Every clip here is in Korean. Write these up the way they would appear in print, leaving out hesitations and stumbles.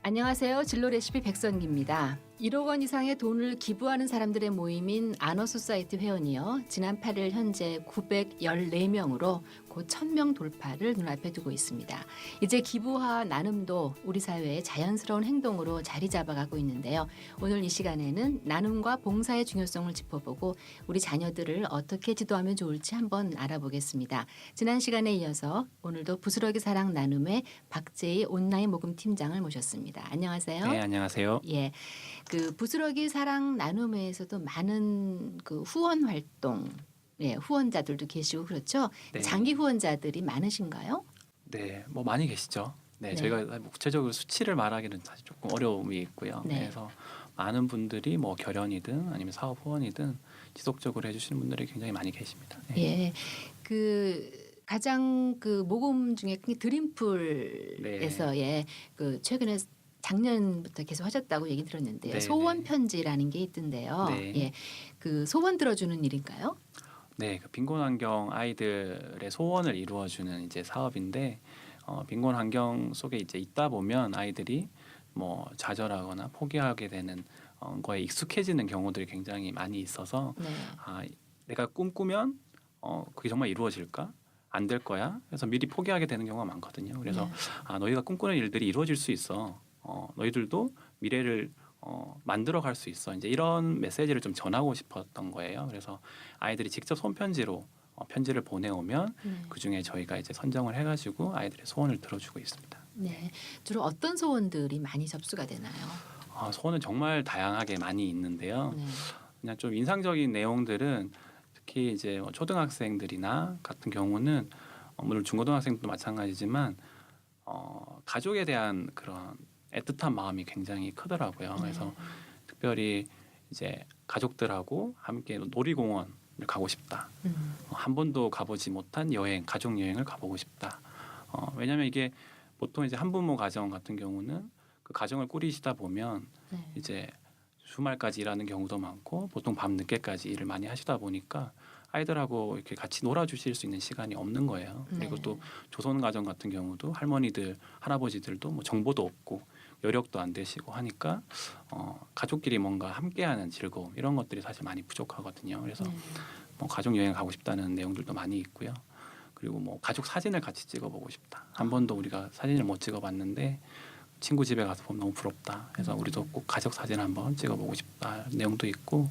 안녕하세요. 진로레시피 백선기입니다. 1억 원 이상의 돈을 기부하는 사람들의 모임인 아너소사이티 회원이요. 지난 8일 현재 914명으로 곧 1000명 돌파를 눈앞에 두고 있습니다. 이제 기부와 나눔도 우리 사회의 자연스러운 행동으로 자리 잡아가고 있는데요. 오늘 이 시간에는 나눔과 봉사의 중요성을 짚어보고 우리 자녀들을 어떻게 지도하면 좋을지 한번 알아보겠습니다. 지난 시간에 이어서 오늘도 부스러기 사랑 나눔의 박재희 온라인 모금 팀장을 모셨습니다. 안녕하세요. 네, 안녕하세요. 예. 그 부스러기 사랑 나눔회에서도 많은 그 후원 활동, 예, 후원자들도 계시고 그렇죠. 네. 장기 후원자들이 많으신가요? 네, 뭐 많이 계시죠. 네, 네. 저희가 구체적으로 수치를 말하기는 사실 조금 어려움이 있고요. 네. 그래서 많은 분들이 뭐 결연이든 아니면 사업 후원이든 지속적으로 해주시는 분들이 굉장히 많이 계십니다. 네. 예. 그 가장 그 모금 중에 드림풀에서 네. 예, 그 최근에 작년부터 계속 하셨다고 얘기 들었는데요. 네, 소원 네. 편지라는 게 있던데요. 네. 예. 그 소원 들어주는 일인가요? 네, 그 빈곤 환경 아이들의 소원을 이루어주는 이제 사업인데, 빈곤 환경 속에 이제 있다 보면 아이들이 뭐 좌절하거나 포기하게 되는 거에 익숙해지는 경우들이 굉장히 많이 있어서, 네. 내가 꿈꾸면 그게 정말 이루어질까? 안 될 거야. 그래서 미리 포기하게 되는 경우가 많거든요. 그래서 네. 너희가 꿈꾸는 일들이 이루어질 수 있어. 너희들도 미래를 만들어 갈 수 있어. 이제 이런 메시지를 좀 전하고 싶었던 거예요. 그래서 아이들이 직접 손편지로 편지를 보내오면 네. 그 중에 저희가 이제 선정을 해가지고 아이들의 소원을 들어주고 있습니다. 네. 주로 어떤 소원들이 많이 접수가 되나요? 소원은 정말 다양하게 많이 있는데요. 네. 그냥 좀 인상적인 내용들은 특히 이제 가족들이나 같은 경우는 물론 중고등학생도 마찬가지지만 가족에 대한 그런 애틋한 마음이 굉장히 크더라고요. 그래서 특별히 이제 가족들하고 함께 놀이공원을 가고 싶다. 한 번도 가보지 못한 여행, 가족 여행을 가보고 싶다. 왜냐하면 이게 보통 이제 한부모 가정 같은 경우는 그 가정을 꾸리시다 보면 네. 이제 주말까지 일하는 경우도 많고 보통 밤 늦게까지 일을 많이 하시다 보니까 아이들하고 이렇게 같이 놀아주실 수 있는 시간이 없는 거예요. 그리고 네. 또 조선 가정 같은 경우도 할머니들, 할아버지들도 뭐 정보도 없고 여력도 안 되시고 하니까 가족끼리 뭔가 함께하는 즐거움 이런 것들이 사실 많이 부족하거든요. 그래서 네. 뭐 가족 여행 가고 싶다는 내용들도 많이 있고요. 그리고 뭐 가족 사진을 같이 찍어보고 싶다. 한 번도 우리가 사진을 못 찍어봤는데 친구 집에 가서 보면 너무 부럽다. 그래서 우리도 꼭 가족 사진 한번 찍어보고 싶다 내용도 있고,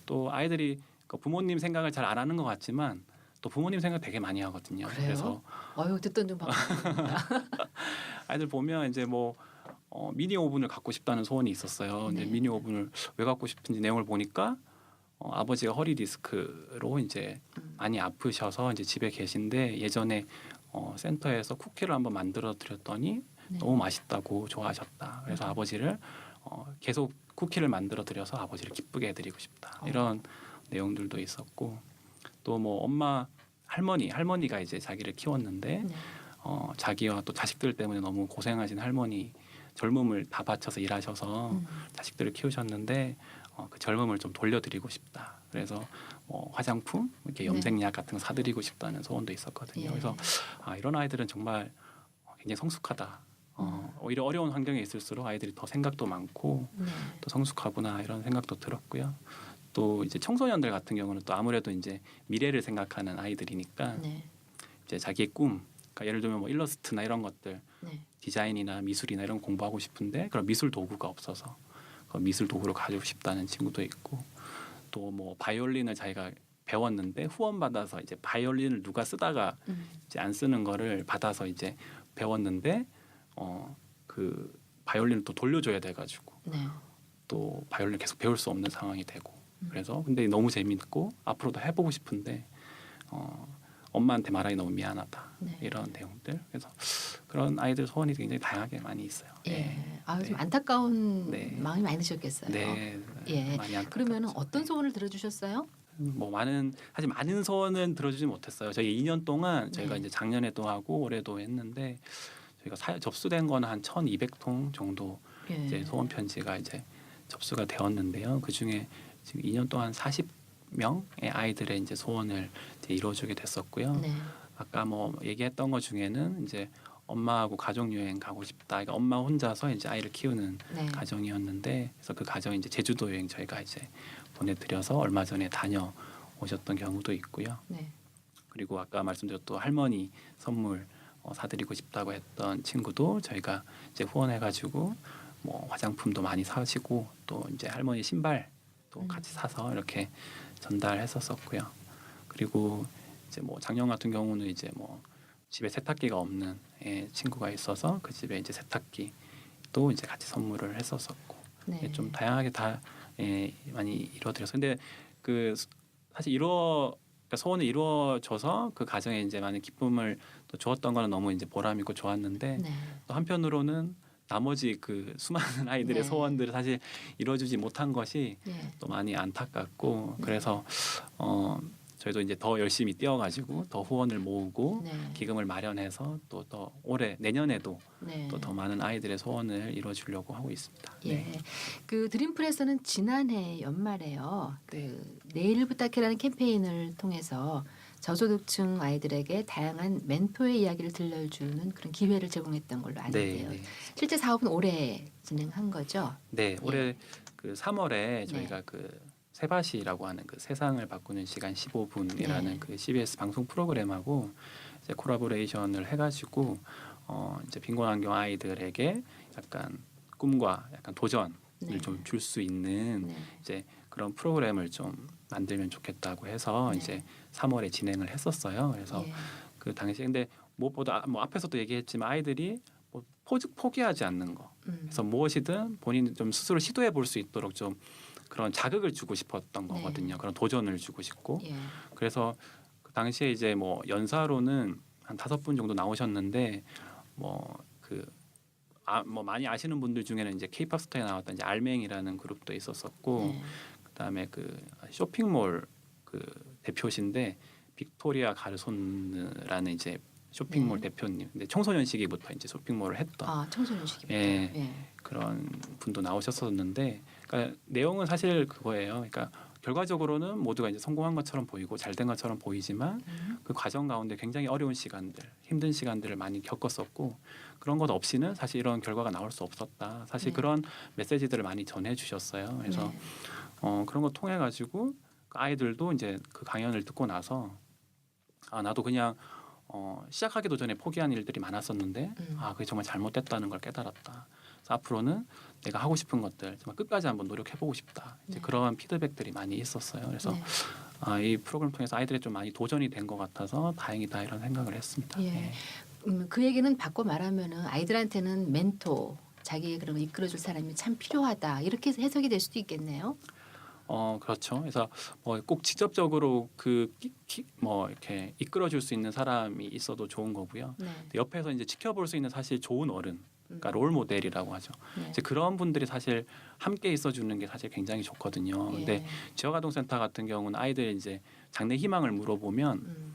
또 아이들이 부모님 생각을 잘 안 하는 것 같지만 또 부모님 생각 되게 많이 하거든요. 그래요? 그래서 듣던 중 반갑습니다. 아이들 보면 이제 뭐 미니 오븐을 갖고 싶다는 소원이 있었어요. 근데 네. 미니 오븐을 왜 갖고 싶은지 내용을 보니까 아버지가 허리 디스크로 이제 많이 아프셔서 이제 집에 계신데 예전에 센터에서 쿠키를 한번 만들어 드렸더니 네. 너무 맛있다고 좋아하셨다. 그래서 아버지를 계속 쿠키를 만들어 드려서 아버지를 기쁘게 해드리고 싶다. 이런 내용들도 있었고, 또 뭐 엄마 할머니가 이제 자기를 키웠는데 네. 자기와 또 자식들 때문에 너무 고생하신 할머니 젊음을 다 바쳐서 일하셔서 자식들을 키우셨는데 그 젊음을 좀 돌려드리고 싶다. 그래서 화장품, 이렇게 염색약 같은 거 사드리고 싶다는 소원도 있었거든요. 예. 그래서 이런 아이들은 정말 굉장히 성숙하다. 오히려 어려운 환경에 있을수록 아이들이 더 생각도 많고 네. 또 성숙하구나 이런 생각도 들었고요. 또 이제 청소년들 같은 경우는 또 아무래도 이제 미래를 생각하는 아이들이니까 네. 이제 자기의 꿈, 그러니까 예를 들면 뭐 일러스트나 이런 것들, 네. 디자인이나 미술이나 이런 거 공부하고 싶은데 그런 미술 도구가 없어서 그 미술 도구를 가지고 싶다는 친구도 있고, 또 뭐 바이올린을 자기가 배웠는데 후원 받아서 이제 바이올린을 누가 쓰다가 이제 안 쓰는 거를 받아서 이제 배웠는데 그 바이올린을 또 돌려줘야 돼가지고 네. 또 바이올린 계속 배울 수 없는 상황이 되고, 그래서 근데 너무 재밌고 앞으로도 해보고 싶은데 엄마한테 말하기 너무 미안하다. 네. 이런 내용들. 그래서 그런 아이들 소원이 굉장히 다양하게 많이 있어요. 예. 좀 네. 안타까운 네. 마음이 많이 드셨겠어요. 네. 예. 많이 안타깝죠. 그러면 어떤 네. 소원을 들어주셨어요? 뭐 사실 많은 소원은 들어주지 못했어요. 저희 2년 동안 저희가 네. 이제 작년에도 하고 올해도 했는데 저희가 접수된 거는 한 1,200통 정도 예. 이제 소원 편지가 이제 접수가 되었는데요. 그 중에 지금 2년 동안 40명의 아이들의 이제 소원을 이제 이루어주게 됐었고요. 네. 아까 뭐 얘기했던 것 중에는 이제 엄마하고 가족 여행 가고 싶다. 그러니까 엄마 혼자서 이제 아이를 키우는 네. 가정이었는데 그래서 그 가정이 이제 제주도 여행 저희가 이제 보내드려서 얼마 전에 다녀오셨던 경우도 있고요. 네. 그리고 아까 말씀드렸던 할머니 선물 사드리고 싶다고 했던 친구도 저희가 이제 후원해가지고 뭐 화장품도 많이 사시고 또 이제 할머니 신발도 같이 사서 이렇게 전달했었었고요. 그리고 이제 뭐 작년 같은 경우는 이제 뭐 집에 세탁기가 없는 친구가 있어서 그 집에 이제 세탁기도 이제 같이 선물을 했었었고 네. 좀 다양하게 다 많이 이루어드려서 근데 그 사실 그러니까 소원이 이루어져서 그 가정에 이제 많은 기쁨을 또 주었던 거는 너무 이제 보람 있고 좋았는데 네. 또 한편으로는 나머지 그 수많은 아이들의 네. 소원들을 사실 이루어주지 못한 것이 네. 또 많이 안타깝고 네. 그래서 저희도 이제 더 열심히 뛰어가지고 더 후원을 모으고 네. 기금을 마련해서 또 더 올해 내년에도 네. 또 더 많은 아이들의 소원을 이루어주려고 하고 있습니다. 예. 네. 그 드림풀에서는 지난해 연말에요. 그 내일 부탁해라는 캠페인을 통해서 저소득층 아이들에게 다양한 멘토의 이야기를 들려주는 그런 기회를 제공했던 걸로 아는데요. 네. 실제 사업은 올해 진행한 거죠? 네. 올해 예. 그 3월에 저희가 그 세바시라고 하는 그 세상을 바꾸는 시간 15분이라는 네. 그 CBS 방송 프로그램하고 이제 콜라보레이션을 해가지고 이제 빈곤환경 아이들에게 약간 꿈과 약간 도전을 네. 좀 줄 수 있는 네. 이제 그런 프로그램을 좀 만들면 좋겠다고 해서 네. 이제 3월에 진행을 했었어요. 그래서 예. 그 당시에 근데 무엇보다 뭐 앞에서도 얘기했지만 아이들이 뭐 포기하지 않는 거. 그래서 무엇이든 본인이 좀 스스로 시도해 볼 수 있도록 좀 그런 자극을 주고 싶었던 거거든요. 네. 그런 도전을 주고 싶고 예. 그래서 그 당시에 이제 뭐 연사로는 한 5분 정도 나오셨는데 뭐 많이 아시는 분들 중에는 이제 케이팝 스타에 나왔던 이제 알맹이라는 그룹도 있었었고 네. 그다음에 그 쇼핑몰 그 대표신데 빅토리아 가르손느라는 이제 쇼핑몰 네. 대표님. 근데 청소년 시기부터 이제 쇼핑몰을 했던 아, 청소년 시기부터. 예. 예. 그런 분도 나오셨었는데 그러니까 내용은 사실 그거예요. 그러니까 결과적으로는 모두가 이제 성공한 것처럼 보이고 잘된 것처럼 보이지만 그 과정 가운데 굉장히 어려운 시간들, 힘든 시간들을 많이 겪었었고 그런 것 없이는 사실 이런 결과가 나올 수 없었다. 사실 네. 그런 메시지들을 많이 전해 주셨어요. 그래서 네. 그런 거 통해 가지고 아이들도 이제 그 강연을 듣고 나서 아 나도 그냥 시작하기도 전에 포기한 일들이 많았었는데 아 그게 정말 잘못됐다는 걸 깨달았다. 그래서 앞으로는 내가 하고 싶은 것들 정말 끝까지 한번 노력해보고 싶다. 이제 네. 그런 피드백들이 많이 있었어요. 그래서 네. 이 프로그램 통해서 아이들이 좀 많이 도전이 된 것 같아서 다행이다 이런 생각을 했습니다. 예. 그 얘기는 바꿔 말하면은 아이들한테는 멘토, 자기의 그런 걸 이끌어줄 사람이 참 필요하다 이렇게 해석이 될 수도 있겠네요. 그렇죠. 그래서 뭐 꼭 직접적으로 뭐 이렇게 이끌어줄 수 있는 사람이 있어도 좋은 거고요. 네. 옆에서 이제 지켜볼 수 있는 사실 좋은 어른, 그러니까 롤 모델이라고 하죠. 네. 이제 그런 분들이 사실 함께 있어주는 게 사실 굉장히 좋거든요. 근데 예. 지역아동센터 같은 경우는 아이들 이제 장래 희망을 물어보면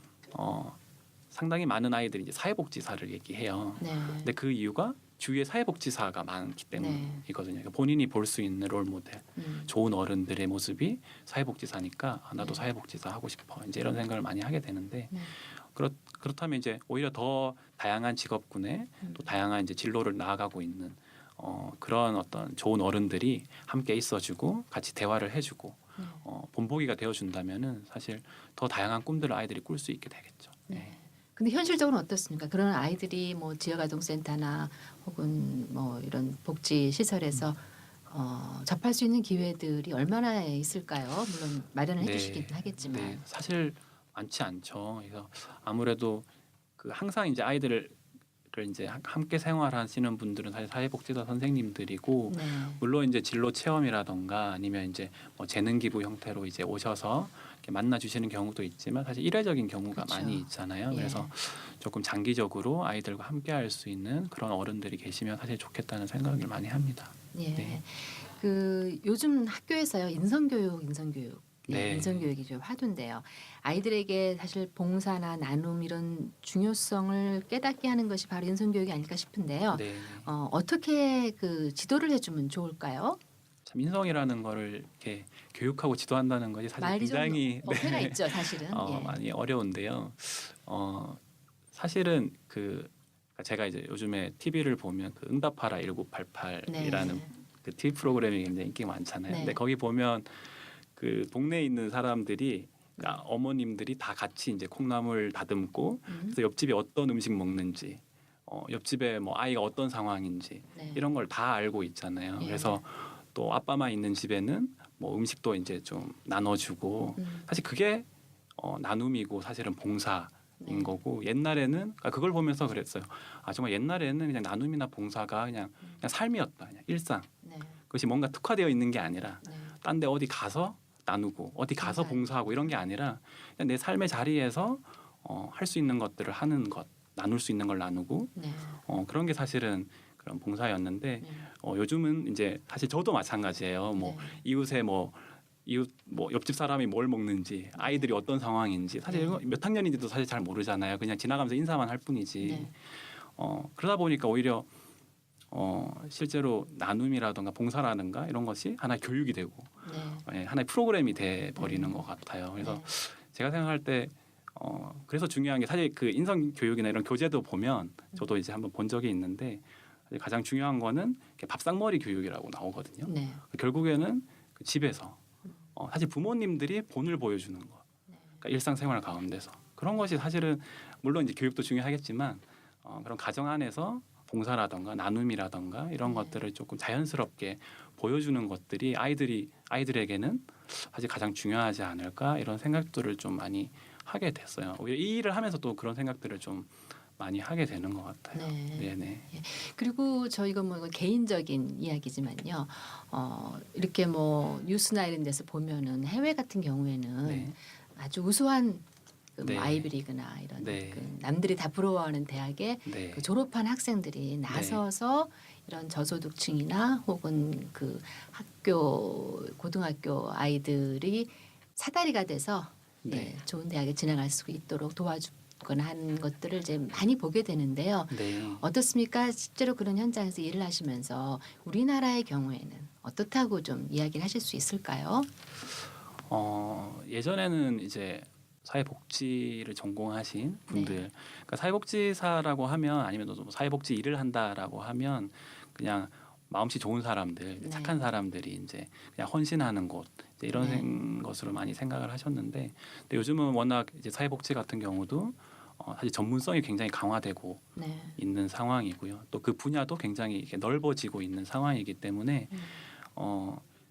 상당히 많은 아이들이 이제 사회복지사를 얘기해요. 네. 근데 그 이유가 주위에 사회복지사가 많기 네. 때문이거든요. 그러니까 본인이 볼 수 있는 롤 모델, 좋은 어른들의 모습이 사회복지사니까 나도 네. 사회복지사 하고 싶어. 이제 이런 생각을 많이 하게 되는데 네. 그렇다면 이제 오히려 더 다양한 직업군에 또 다양한 이제 진로를 나아가고 있는 그런 어떤 좋은 어른들이 함께 있어주고 같이 대화를 해주고 네. 본보기가 되어준다면은 사실 더 다양한 꿈들을 아이들이 꿀 수 있게 되겠죠. 네. 근데 현실적으로는 어떻습니까? 그런 아이들이 뭐 지역아동센터나 혹은 뭐 이런 복지 시설에서 접할 수 있는 기회들이 얼마나 있을까요? 물론 마련을 해주시긴 하겠지만. 네, 사실 많지 않죠. 그래서 아무래도 그 항상 이제 아이들을 이제 함께 생활하시는 분들은 사실 사회복지사 선생님들이고 네. 물론 이제 진로 체험이라던가 아니면 이제 뭐 재능 기부 형태로 이제 오셔서 이렇게 만나 주시는 경우도 있지만 사실 일회적인 경우가 그렇죠. 많이 있잖아요. 예. 그래서 조금 장기적으로 아이들과 함께 할 수 있는 그런 어른들이 계시면 사실 좋겠다는 생각을 많이 합니다. 예. 네. 그 요즘 학교에서요 인성교육 네. 인성교육이 좀 화두인데요. 아이들에게 사실 봉사나 나눔 이런 중요성을 깨닫게 하는 것이 바로 인성교육이 아닐까 싶은데요. 네. 어떻게 그 지도를 해주면 좋을까요? 참 인성이라는 거를 이렇게 교육하고 지도한다는 것이 사실 말이 굉장히 좀 어폐가 있죠, 사실은. 예. 많이 어려운데요. 사실은 그 제가 이제 요즘에 TV를 보면 그 응답하라 1988이라는 네. 그 TV 프로그램이 굉장히 인기가 많잖아요. 네. 근데 거기 보면 그 동네에 있는 사람들이 그러니까 어머님들이 다 같이 이제 콩나물 다듬고 그래서 옆집에 어떤 음식 먹는지 옆집에 뭐 아이가 어떤 상황인지 네. 이런 걸 다 알고 있잖아요. 예. 그래서 또 아빠만 있는 집에는 뭐 음식도 이제 좀 나눠주고 사실 그게 나눔이고 사실은 봉사인 네. 거고 옛날에는 그러니까 그걸 보면서 그랬어요. 아 정말 옛날에는 그냥 나눔이나 봉사가 그냥 삶이었다, 그냥 일상. 네. 그것이 뭔가 특화되어 있는 게 아니라 네. 딴 데 어디 가서 나누고 어디 가서 봉사하고 이런 게 아니라 그냥 내 삶의 자리에서 할 수 있는 것들을 하는 것, 나눌 수 있는 걸 나누고 네. 그런 게 사실은 그런 봉사였는데 네. 요즘은 이제 사실 저도 마찬가지예요. 뭐 이웃에 이웃 뭐 옆집 사람이 뭘 먹는지 아이들이 어떤 상황인지 사실 네. 몇 학년인지도 사실 잘 모르잖아요. 그냥 지나가면서 인사만 할 뿐이지. 네. 그러다 보니까 오히려 실제로 나눔이라든가 봉사라든가 이런 것이 하나의 교육이 되고 네. 하나의 프로그램이 돼 버리는 것 같아요. 그래서 네. 제가 생각할 때 그래서 중요한 게 사실 그 인성 교육이나 이런 교재도 보면 저도 이제 한번 본 적이 있는데 가장 중요한 거는 밥상머리 교육이라고 나오거든요. 네. 결국에는 그 집에서 사실 부모님들이 본을 보여주는 것, 그러니까 일상생활 가운데서 그런 것이 사실은 물론 이제 교육도 중요하겠지만 그런 가정 안에서 봉사라던가 나눔이라던가 이런 네. 것들을 조금 자연스럽게 보여주는 것들이 아이들에게는 사실 가장 중요하지 않을까 이런 생각들을 좀 많이 하게 됐어요. 오히려 이 일을 하면서 또 그런 생각들을 좀 많이 하게 되는 것 같아요. 네. 네네. 그리고 저희가 뭐 이건 개인적인 이야기지만요. 이렇게 뭐 뉴스나 이런 데서 보면은 해외 같은 경우에는 네. 아주 우수한 그 네. 뭐 아이비리그나 이런 네. 그 남들이 다 부러워하는 대학에 네. 그 졸업한 학생들이 나서서 이런 저소득층이나 혹은 그 고등학교 아이들이 사다리가 돼서 네. 좋은 대학에 진학할 수 있도록 도와주거나 하는 것들을 이제 많이 보게 되는데요. 네. 어떻습니까? 실제로 그런 현장에서 일을 하시면서 우리나라의 경우에는 어떻다고 좀 이야기를 하실 수 있을까요? 예전에는 이제 사회복지를 전공하신 분들, 네. 그러니까 사회복지사라고 하면 아니면 또 사회복지 일을 한다라고 하면 그냥 마음씨 좋은 사람들, 네. 착한 사람들이 이제 그냥 헌신하는 곳 이제 이런 네. 것으로 많이 생각을 하셨는데, 근데 요즘은 워낙 이제 사회복지 같은 경우도 사실 전문성이 굉장히 강화되고 네. 있는 상황이고요. 또 그 분야도 굉장히 이렇게 넓어지고 있는 상황이기 때문에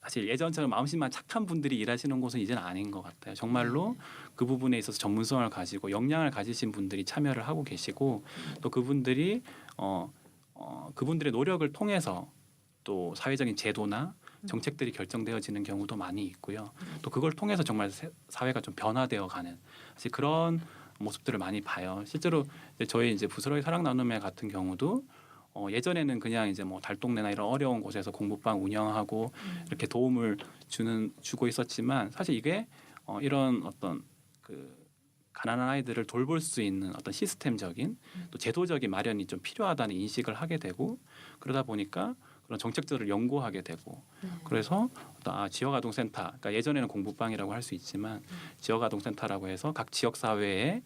사실 예전처럼 마음씨만 착한 분들이 일하시는 곳은 이제는 아닌 것 같아요. 정말로 그 부분에 있어서 전문성을 가지고 역량을 가지신 분들이 참여를 하고 계시고 또 그분들이 그분들의 노력을 통해서 또 사회적인 제도나 정책들이 결정되어지는 경우도 많이 있고요. 또 그걸 통해서 정말 사회가 좀 변화되어 가는 사실 그런 모습들을 많이 봐요. 실제로 이제 저희 이제 부스러기 사랑 나눔회 같은 경우도 예전에는 그냥 이제 뭐 달동네나 이런 어려운 곳에서 공부방 운영하고 이렇게 도움을 주고 있었지만 사실 이게 이런 어떤 그 가난한 아이들을 돌볼 수 있는 어떤 시스템적인 또 제도적인 마련이 좀 필요하다는 인식을 하게 되고 그러다 보니까 그런 정책들을 연구하게 되고 그래서 지역아동센터, 그러니까 예전에는 공부방이라고 할 수 있지만 지역아동센터라고 해서 각 지역 사회에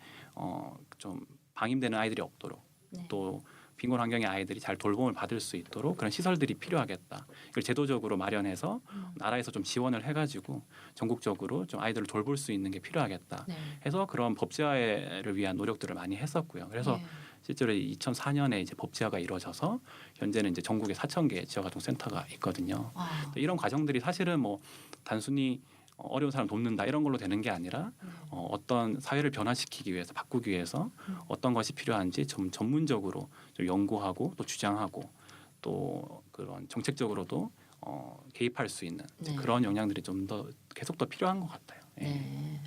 좀 방임되는 아이들이 없도록 또 빈곤 환경의 아이들이 잘 돌봄을 받을 수 있도록 그런 시설들이 필요하겠다. 이걸 제도적으로 마련해서 나라에서 좀 지원을 해가지고 전국적으로 좀 아이들을 돌볼 수 있는 게 필요하겠다. 해서 그런 법제화를 위한 노력들을 많이 했었고요. 그래서 실제로 2004년에 이제 법제화가 이루어져서 현재는 이제 전국에 4,000개 지역아동센터가 있거든요. 이런 과정들이 사실은 뭐 단순히 어려운 사람 돕는다 이런 걸로 되는 게 아니라 어떤 사회를 변화시키기 위해서 바꾸기 위해서 어떤 것이 필요한지 좀 전문적으로 좀 연구하고 또 주장하고 또 그런 정책적으로도 개입할 수 있는 그런 역량들이 좀 더 계속 더 필요한 것 같아요. 네.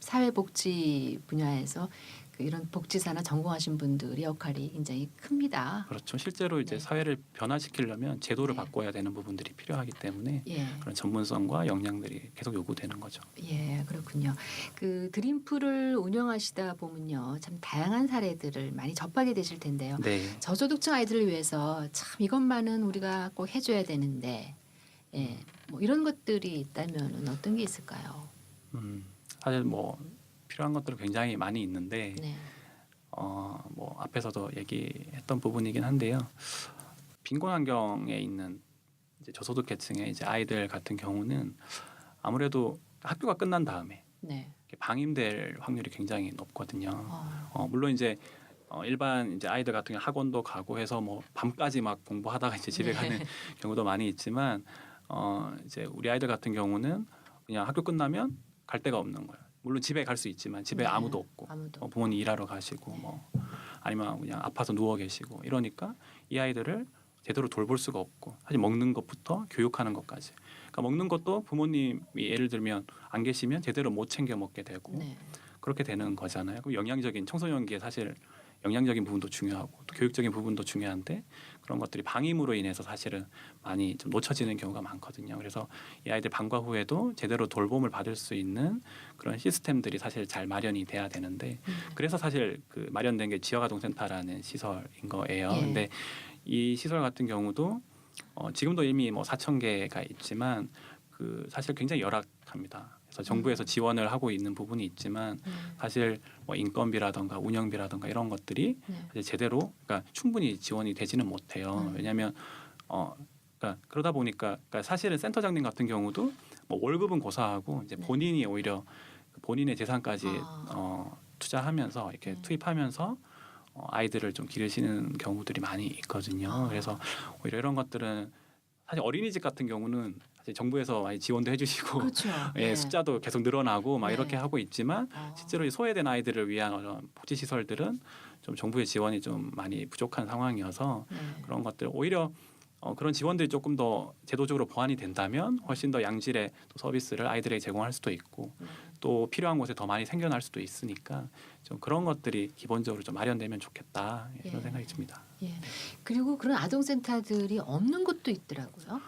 사회복지 분야에서 이런 복지사나 전공하신 분들의 역할이 굉장히 큽니다. 그렇죠. 실제로 이제 사회를 변화시키려면 제도를 바꿔야 되는 부분들이 필요하기 때문에 그런 전문성과 역량들이 계속 요구되는 거죠. 예, 그렇군요. 그 드림풀을 운영하시다 보면요, 참 다양한 사례들을 많이 접하게 되실 텐데요. 네. 저소득층 아이들을 위해서 참 이것만은 우리가 꼭 해줘야 되는데, 뭐 이런 것들이 있다면은 어떤 게 있을까요? 사실 뭐 필요한 것들은 굉장히 많이 있는데 뭐 앞에서도 얘기했던 부분이긴 한데요. 빈곤 환경에 있는 이제 저소득계층의 이제 아이들 같은 경우는 아무래도 학교가 끝난 다음에 네. 방임될 확률이 굉장히 높거든요. 어. 물론 이제 일반 이제 아이들 같은 경우 학원도 가고 해서 뭐 밤까지 막 공부하다가 이제 집에 네. 가는 경우도 많이 있지만 이제 우리 아이들 같은 경우는 그냥 학교 끝나면 갈 데가 없는 거예요. 물론 집에 갈 수 있지만 집에 네. 아무도 없고 아무도. 부모님 일하러 가시고 네. 뭐 아니면 그냥 아파서 누워 계시고 이러니까 이 아이들을 제대로 돌볼 수가 없고 사실 먹는 것부터 교육하는 것까지. 그러니까 먹는 것도 부모님이 예를 들면 안 계시면 제대로 못 챙겨 먹게 되고 네. 그렇게 되는 거잖아요. 그럼 영양적인 청소년기에 사실 영양적인 부분도 중요하고 또 교육적인 부분도 중요한데 그런 것들이 방임으로 인해서 사실은 많이 좀 놓쳐지는 경우가 많거든요. 그래서 이 아이들 방과 후에도 제대로 돌봄을 받을 수 있는 그런 시스템들이 사실 잘 마련이 돼야 되는데 그래서 사실 그 마련된 게 지역아동센터라는 시설인 거예요. 예. 근데 이 시설 같은 경우도 지금도 이미 뭐 4,000개가 있지만 그 사실 굉장히 열악합니다. 그래서 정부에서 지원을 하고 있는 부분이 있지만 사실 뭐 인건비라든가 운영비라든가 이런 것들이 네. 사실 제대로 그러니까 충분히 지원이 되지는 못해요. 왜냐하면 그러니까 그러다 보니까 그러니까 사실은 센터장님 같은 경우도 뭐 월급은 고사하고 이제 네. 본인이 오히려 본인의 재산까지 아. 투자하면서 이렇게 네. 투입하면서 아이들을 좀 기르시는 경우들이 많이 있거든요. 아. 그래서 오히려 이런 것들은 사실 어린이집 같은 경우는 사실 정부에서 많이 지원도 해주시고 그렇죠. 예, 네. 숫자도 계속 늘어나고 막 네. 이렇게 하고 있지만 실제로 이 소외된 아이들을 위한 복지 시설들은 좀 정부의 지원이 좀 많이 부족한 상황이어서 네. 그런 것들 오히려 그런 지원들이 조금 더 제도적으로 보완이 된다면 훨씬 더 양질의 또 서비스를 아이들에게 제공할 수도 있고 네. 또 필요한 곳에 더 많이 생겨날 수도 있으니까 좀 그런 것들이 기본적으로 좀 마련되면 좋겠다 이런 예. 생각이 듭니다. 예. 그리고 그런 아동센터들이 없는 곳도 있더라고요.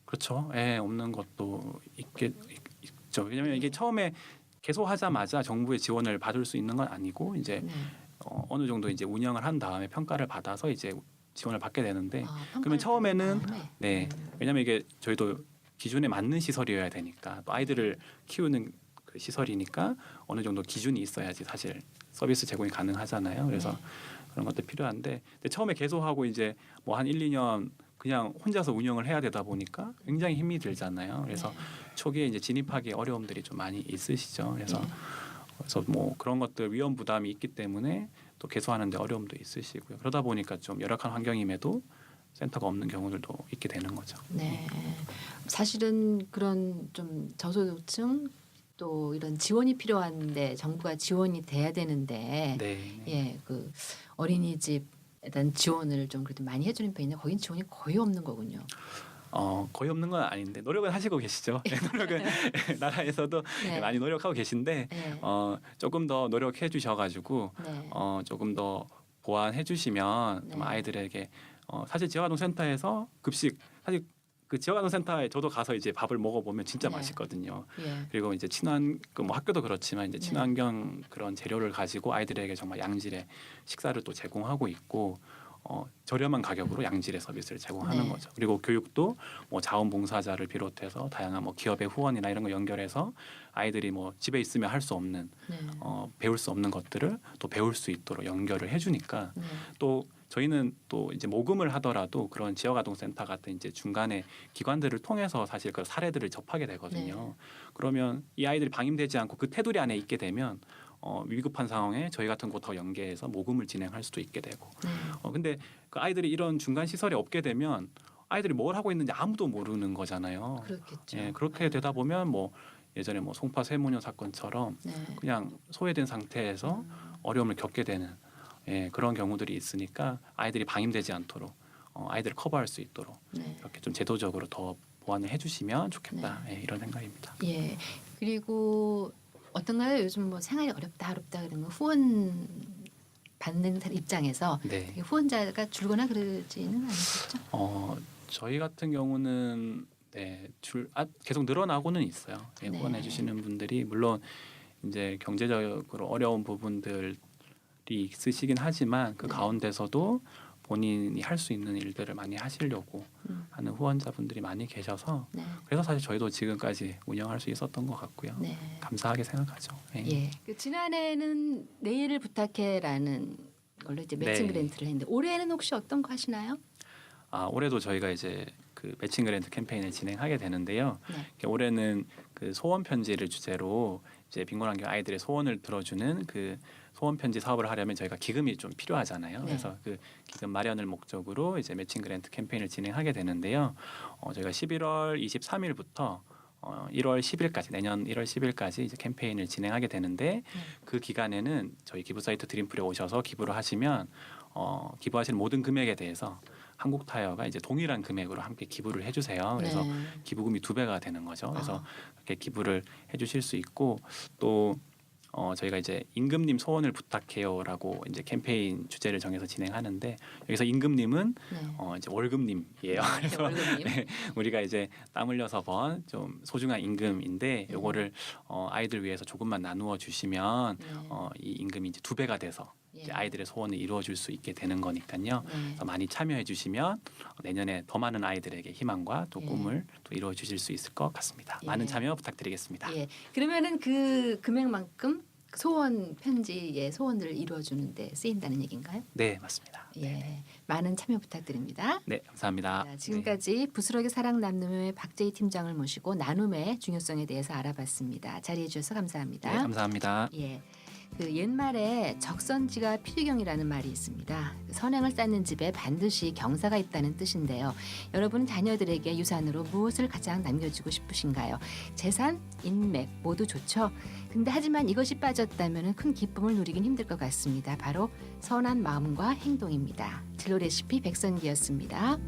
그렇죠. 예, 없는 것도 있죠. 왜냐하면 예. 이게 처음에 개소하자마자 정부의 지원을 받을 수 있는 건 아니고 이제 네. 어느 정도 이제 운영을 한 다음에 평가를 받아서 이제 지원을 받게 되는데 평가를 그러면 처음에는 받은 다음에? 네, 왜냐하면 이게 저희도 기준에 맞는 시설이어야 되니까 또 아이들을 키우는 그 시설이니까 어느 정도 기준이 있어야지 사실 서비스 제공이 가능하잖아요. 그래서 네. 그런 것도 필요한데 근데 처음에 개소하고 이제 뭐 한 1, 2년 그냥 혼자서 운영을 해야 되다 보니까 굉장히 힘이 들잖아요. 그래서 네. 초기에 이제 진입하기 어려움들이 좀 많이 있으시죠. 그래서 네. 뭐 그런 것들 위험 부담이 있기 때문에 또 개소하는데 어려움도 있으시고요. 그러다 보니까 좀 열악한 환경임에도 센터가 없는 경우들도 있게 되는 거죠. 네. 사실은 그런 좀 저소득층 또 이런 지원이 필요한데 정부가 지원이 돼야 되는데 네. 예, 그 어린이집에 대한 지원을 좀 그래도 많이 해주는 편인데 거긴 지원이 거의 없는 거군요. 거의 없는 건 아닌데 노력은 하시고 계시죠. 노력은 나라에서도 네. 많이 노력하고 계신데 네. 조금 더 노력해 주셔가지고 네. 조금 더 보완해 주시면 좀 네. 아이들에게 사실 지역아동센터에서 급식 사실 그 지역아동센터에 저도 가서 이제 밥을 먹어보면 진짜 네. 맛있거든요. 예. 그리고 이제 뭐 학교도 그렇지만 이제 네. 친환경 그런 재료를 가지고 아이들에게 정말 양질의 식사를 또 제공하고 있고 저렴한 가격으로 양질의 서비스를 제공하는 네. 거죠. 그리고 교육도 뭐 자원봉사자를 비롯해서 다양한 뭐 기업의 후원이나 이런 거 연결해서 아이들이 뭐 집에 있으면 할 수 없는 네. 배울 수 없는 것들을 또 배울 수 있도록 연결을 해주니까 네. 또 저희는 또 이제 모금을 하더라도 그런 지역아동센터 같은 이제 중간에 기관들을 통해서 사실 그 사례들을 접하게 되거든요. 네. 그러면 이 아이들이 방임되지 않고 그 테두리 안에 있게 되면 위급한 상황에 저희 같은 곳 더 연계해서 모금을 진행할 수도 있게 되고. 네. 근데 그 아이들이 이런 중간 시설에 없게 되면 아이들이 뭘 하고 있는지 아무도 모르는 거잖아요. 그렇겠죠. 예, 그렇게 되다 보면 뭐 예전에 뭐 송파 세모녀 사건처럼 네. 그냥 소외된 상태에서 어려움을 겪게 되는 그런 경우들이 있으니까 아이들이 방임되지 않도록 아이들을 커버할 수 있도록 네. 이렇게 좀 제도적으로 더 보완을 해주시면 좋겠다 이런 생각입니다. 예. 그리고 어떤가요? 요즘 뭐 생활이 어렵다 그러면 후원 받는 사람 입장에서 네. 후원자가 줄거나 그러지는 않으셨죠? 저희 같은 경우는 계속 늘어나고는 있어요. 네. 후원해 주시는 분들이 물론 이제 경제적으로 어려운 부분들이 있으시긴 하지만 그 네. 가운데서도 본인이 할 수 있는 일들을 많이 하시려고 하는 후원자분들이 많이 계셔서 네. 그래서 사실 저희도 지금까지 운영할 수 있었던 것 같고요. 네. 감사하게 생각하죠. 예. 예. 그 지난해는 내일을 부탁해라는 걸로 이제 매칭 네. 그랜트를 했는데 올해는 혹시 어떤 거 하시나요? 올해도 저희가 이제 그 매칭 그랜트 캠페인을 진행하게 되는데요. 네. 올해는 그 소원 편지를 주제로 이제 빈곤환경 아이들의 소원을 들어주는 그 소원 편지 사업을 하려면 저희가 기금이 좀 필요하잖아요. 네. 그래서 그 기금 마련을 목적으로 이제 매칭 그랜트 캠페인을 진행하게 되는데요. 저희가 11월 23일부터 1월 10일까지 내년 1월 10일까지 이제 캠페인을 진행하게 되는데 그 기간에는 저희 기부 사이트 드림풀에 오셔서 기부를 하시면 기부하시는 모든 금액에 대해서 한국타이어가 이제 동일한 금액으로 함께 기부를 해주세요. 그래서 네. 기부금이 2배가 되는 거죠. 그래서 아. 이렇게 기부를 해주실 수 있고 또 저희가 이제 임금님 소원을 부탁해요라고 이제 캠페인 주제를 정해서 진행하는데 여기서 임금님은 네. 이제 월급님이에요. 그래서 월급님. 네, 우리가 이제 땀 흘려서 번 좀 소중한 임금인데 요거를 아이들 위해서 조금만 나누어 주시면 네. 이 임금이 이제 2배가 돼서 예. 이제 아이들의 소원을 이루어줄 수 있게 되는 거니까요. 네. 그래서 많이 참여해 주시면 내년에 더 많은 아이들에게 희망과 또 예. 꿈을 또 이루어 주실 수 있을 것 같습니다. 예. 많은 참여 부탁드리겠습니다. 예. 그러면은 그 금액만큼 소원 편지의 소원들을 이루어주는데 쓰인다는 얘기인가요? 네, 맞습니다. 예. 많은 참여 부탁드립니다. 네, 감사합니다. 자, 지금까지 부스러기 사랑 나눔의 박재희 팀장을 모시고 나눔의 중요성에 대해서 알아봤습니다. 자리해 주셔서 감사합니다. 네, 감사합니다. 예. 그 옛말에 적선지가 필경이라는 말이 있습니다. 선행을 쌓는 집에 반드시 경사가 있다는 뜻인데요. 여러분은 자녀들에게 유산으로 무엇을 가장 남겨주고 싶으신가요? 재산, 인맥 모두 좋죠. 근데 하지만 이것이 빠졌다면 큰 기쁨을 누리긴 힘들 것 같습니다. 바로 선한 마음과 행동입니다. 진로 레시피 백선기였습니다.